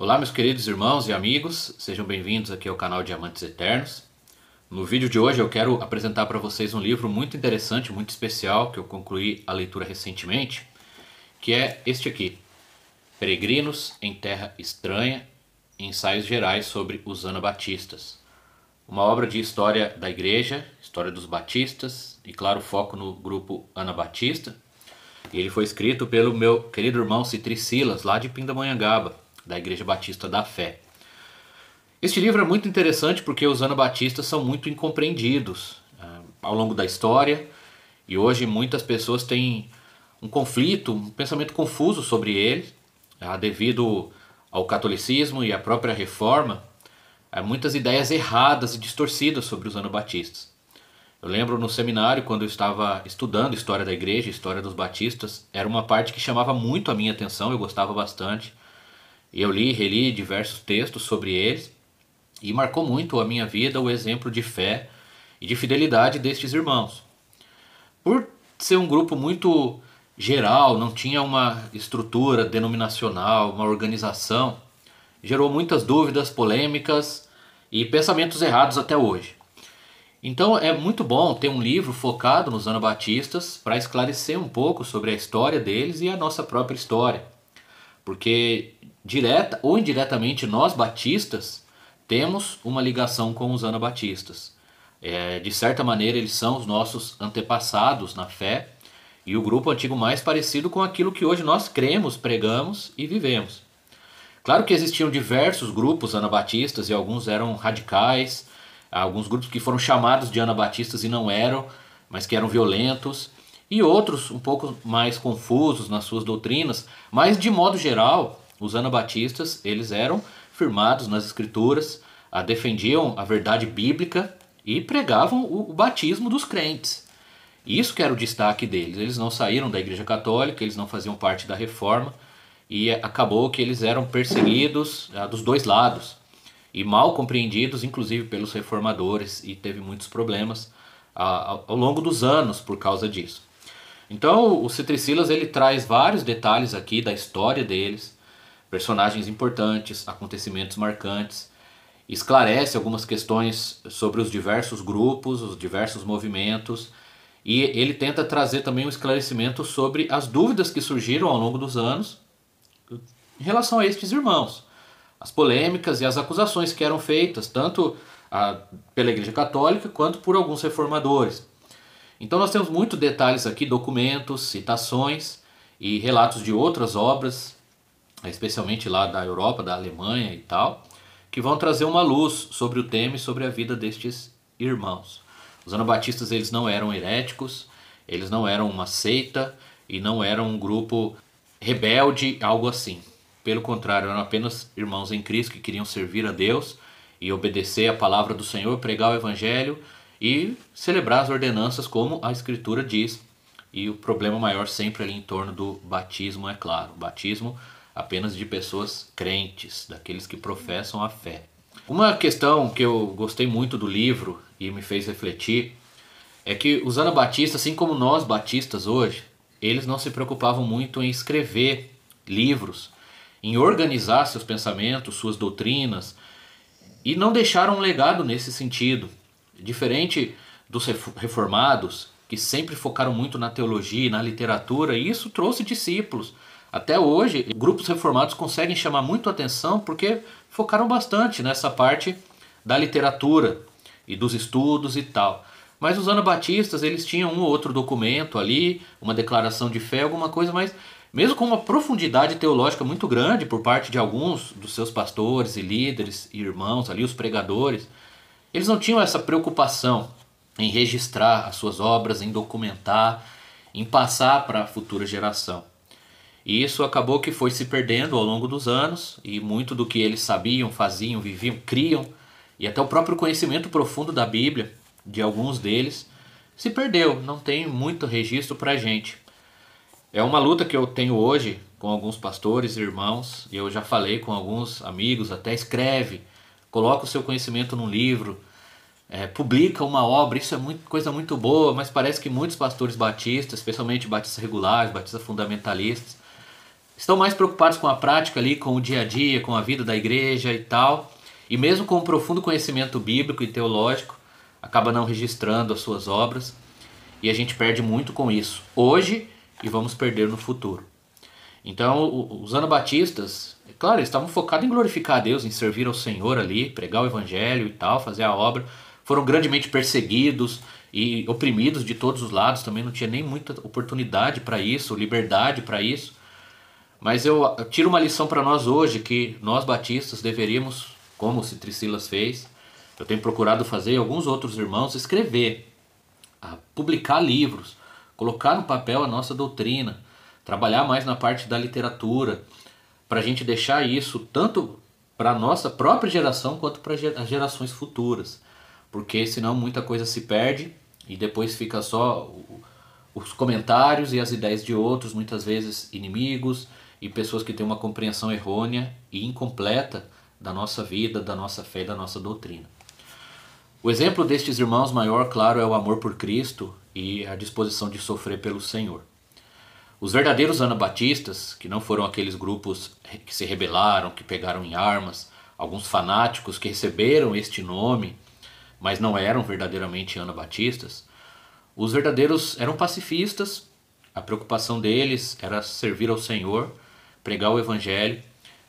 Olá, meus queridos irmãos e amigos, sejam bem-vindos aqui ao canal Diamantes Eternos. No vídeo de hoje eu quero apresentar para vocês um livro muito interessante, muito especial, que eu concluí a leitura recentemente, que é este aqui, Peregrinos em Terra Estranha, Ensaios Gerais sobre os Anabatistas. Uma obra de história da igreja, história dos batistas e, claro, foco no grupo anabatista. E ele foi escrito pelo meu querido irmão Citri Silas, lá de Pindamonhangaba, da Igreja Batista da Fé. Este livro é muito interessante porque os anabatistas são muito incompreendidos ao longo da história, e hoje muitas pessoas têm um conflito, um pensamento confuso sobre eles, devido ao catolicismo e à própria reforma. Há muitas ideias erradas e distorcidas sobre os anabatistas. Eu lembro no seminário, quando eu estava estudando história da igreja, história dos batistas, era uma parte que chamava muito a minha atenção, eu gostava bastante. Eu li e reli diversos textos sobre eles e marcou muito a minha vida o exemplo de fé e de fidelidade destes irmãos. Por ser um grupo muito geral, não tinha uma estrutura denominacional, uma organização, gerou muitas dúvidas, polêmicas e pensamentos errados até hoje. Então é muito bom ter um livro focado nos anabatistas para esclarecer um pouco sobre a história deles e a nossa própria história. Porque direta ou indiretamente nós batistas temos uma ligação com os anabatistas. De certa maneira eles são os nossos antepassados na fé e o grupo antigo mais parecido com aquilo que hoje nós cremos, pregamos e vivemos. Claro que existiam diversos grupos anabatistas e alguns eram radicais, alguns grupos que foram chamados de anabatistas e não eram, mas que eram violentos, e outros um pouco mais confusos nas suas doutrinas, mas de modo geral, os anabatistas eles eram firmados nas escrituras, defendiam a verdade bíblica e pregavam o batismo dos crentes. Isso que era o destaque deles. Eles não saíram da Igreja Católica, eles não faziam parte da Reforma, e acabou que eles eram perseguidos dos dois lados e mal compreendidos, inclusive pelos reformadores, e teve muitos problemas ao longo dos anos por causa disso. Então o Citri Silas ele traz vários detalhes aqui da história deles, personagens importantes, acontecimentos marcantes, esclarece algumas questões sobre os diversos grupos, os diversos movimentos, e ele tenta trazer também um esclarecimento sobre as dúvidas que surgiram ao longo dos anos em relação a estes irmãos, as polêmicas e as acusações que eram feitas tanto pela Igreja Católica quanto por alguns reformadores. Então nós temos muitos detalhes aqui, documentos, citações e relatos de outras obras, especialmente lá da Europa, da Alemanha e tal, que vão trazer uma luz sobre o tema e sobre a vida destes irmãos. Os anabatistas eles não eram heréticos, eles não eram uma seita e não eram um grupo rebelde, algo assim. Pelo contrário, eram apenas irmãos em Cristo que queriam servir a Deus e obedecer a palavra do Senhor, pregar o Evangelho e celebrar as ordenanças como a Escritura diz. E o problema maior sempre ali em torno do batismo, é claro. Batismo apenas de pessoas crentes, daqueles que professam a fé. Uma questão que eu gostei muito do livro e me fez refletir é que os anabatistas, assim como nós batistas hoje, eles não se preocupavam muito em escrever livros, em organizar seus pensamentos, suas doutrinas, e não deixaram um legado nesse sentido. Diferente dos reformados, que sempre focaram muito na teologia e na literatura, e isso trouxe discípulos. Até hoje, grupos reformados conseguem chamar muito a atenção porque focaram bastante nessa parte da literatura e dos estudos e tal. Mas os anabatistas, eles tinham um ou outro documento ali, uma declaração de fé, alguma coisa, mas mesmo com uma profundidade teológica muito grande por parte de alguns dos seus pastores e líderes e irmãos ali, os pregadores, eles não tinham essa preocupação em registrar as suas obras, em documentar, em passar para a futura geração. E isso acabou que foi se perdendo ao longo dos anos, e muito do que eles sabiam, faziam, viviam, criam, e até o próprio conhecimento profundo da Bíblia, de alguns deles, se perdeu, não tem muito registro para a gente. É uma luta que eu tenho hoje com alguns pastores e irmãos, e eu já falei com alguns amigos, até escreve, coloca o seu conhecimento num livro, publica uma obra, isso é coisa muito boa, mas parece que muitos pastores batistas, especialmente batistas regulares, batistas fundamentalistas, estão mais preocupados com a prática ali, com o dia a dia, com a vida da igreja e tal, e mesmo com um profundo conhecimento bíblico e teológico, acaba não registrando as suas obras, e a gente perde muito com isso hoje e vamos perder no futuro. Então os anabatistas, é claro, eles estavam focados em glorificar a Deus, em servir ao Senhor ali, pregar o evangelho e tal, fazer a obra. Foram grandemente perseguidos e oprimidos de todos os lados, também não tinha nem muita oportunidade para isso, liberdade para isso. Mas eu tiro uma lição para nós hoje, que nós batistas deveríamos, como o Citricilas fez, eu tenho procurado fazer, alguns outros irmãos, escrever, publicar livros, colocar no papel a nossa doutrina, trabalhar mais na parte da literatura, para a gente deixar isso tanto para a nossa própria geração quanto para as gerações futuras. Porque senão muita coisa se perde e depois fica só os comentários e as ideias de outros, muitas vezes inimigos e pessoas que têm uma compreensão errônea e incompleta da nossa vida, da nossa fé e da nossa doutrina. O exemplo destes irmãos maior, claro, é o amor por Cristo e a disposição de sofrer pelo Senhor. Os verdadeiros anabatistas, que não foram aqueles grupos que se rebelaram, que pegaram em armas, alguns fanáticos que receberam este nome, mas não eram verdadeiramente anabatistas, os verdadeiros eram pacifistas, a preocupação deles era servir ao Senhor, pregar o Evangelho,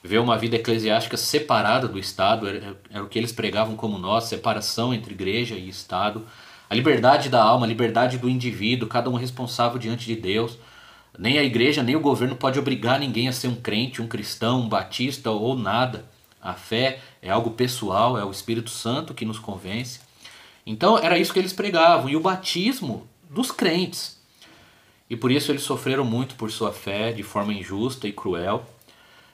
ver uma vida eclesiástica separada do Estado, era o que eles pregavam como nós, separação entre igreja e Estado, a liberdade da alma, a liberdade do indivíduo, cada um responsável diante de Deus. Nem a igreja, nem o governo pode obrigar ninguém a ser um crente, um cristão, um batista ou nada. A fé é algo pessoal, é o Espírito Santo que nos convence. Então era isso que eles pregavam, e o batismo dos crentes. E por isso eles sofreram muito por sua fé, de forma injusta e cruel,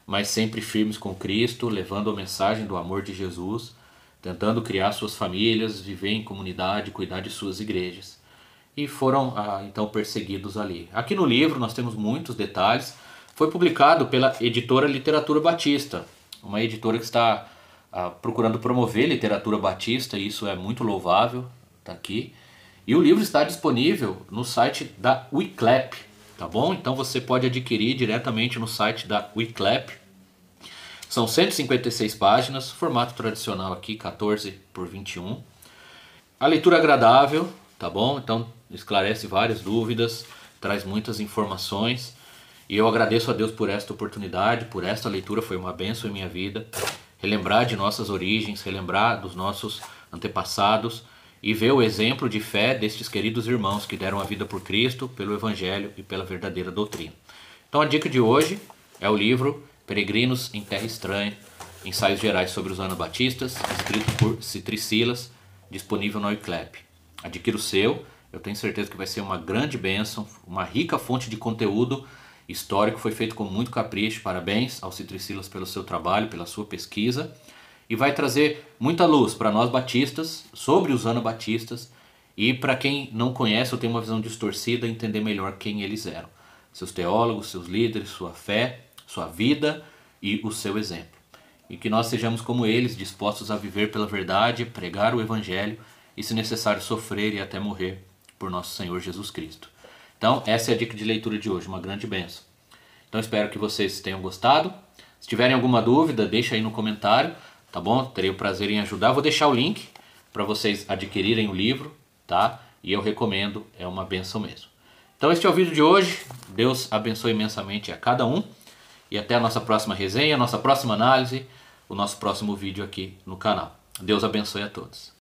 mas sempre firmes com Cristo, levando a mensagem do amor de Jesus, tentando criar suas famílias, viver em comunidade, cuidar de suas igrejas. E foram então perseguidos ali. Aqui no livro nós temos muitos detalhes. Foi publicado pela editora Literatura Batista, uma editora que está procurando promover literatura batista, e isso é muito louvável, está aqui. E o livro está disponível no site da Wiclap, tá bom? Então você pode adquirir diretamente no site da Wiclap. São 156 páginas, formato tradicional aqui, 14 por 21. A leitura agradável, tá bom? Então esclarece várias dúvidas, traz muitas informações. E eu agradeço a Deus por esta oportunidade, por esta leitura, foi uma bênção em minha vida. Relembrar de nossas origens, relembrar dos nossos antepassados e ver o exemplo de fé destes queridos irmãos que deram a vida por Cristo, pelo Evangelho e pela verdadeira doutrina. Então a dica de hoje é o livro Peregrinos em Terra Estranha, Ensaios Gerais sobre os Anabatistas, escrito por Citricilas, disponível no Wiclap. Adquira o seu, eu tenho certeza que vai ser uma grande bênção, uma rica fonte de conteúdo histórico, foi feito com muito capricho. Parabéns ao Citricilas pelo seu trabalho, pela sua pesquisa, e vai trazer muita luz para nós batistas, sobre os anabatistas, e para quem não conhece ou tem uma visão distorcida, entender melhor quem eles eram. Seus teólogos, seus líderes, sua fé, sua vida e o seu exemplo. E que nós sejamos como eles, dispostos a viver pela verdade, pregar o Evangelho e, se necessário, sofrer e até morrer por nosso Senhor Jesus Cristo. Então, essa é a dica de leitura de hoje, uma grande bênção. Então, espero que vocês tenham gostado. Se tiverem alguma dúvida, deixa aí no comentário, tá bom? Terei o prazer em ajudar. Vou deixar o link para vocês adquirirem o livro, tá? E eu recomendo, é uma bênção mesmo. Então, este é o vídeo de hoje. Deus abençoe imensamente a cada um. E até a nossa próxima resenha, a nossa próxima análise, o nosso próximo vídeo aqui no canal. Deus abençoe a todos.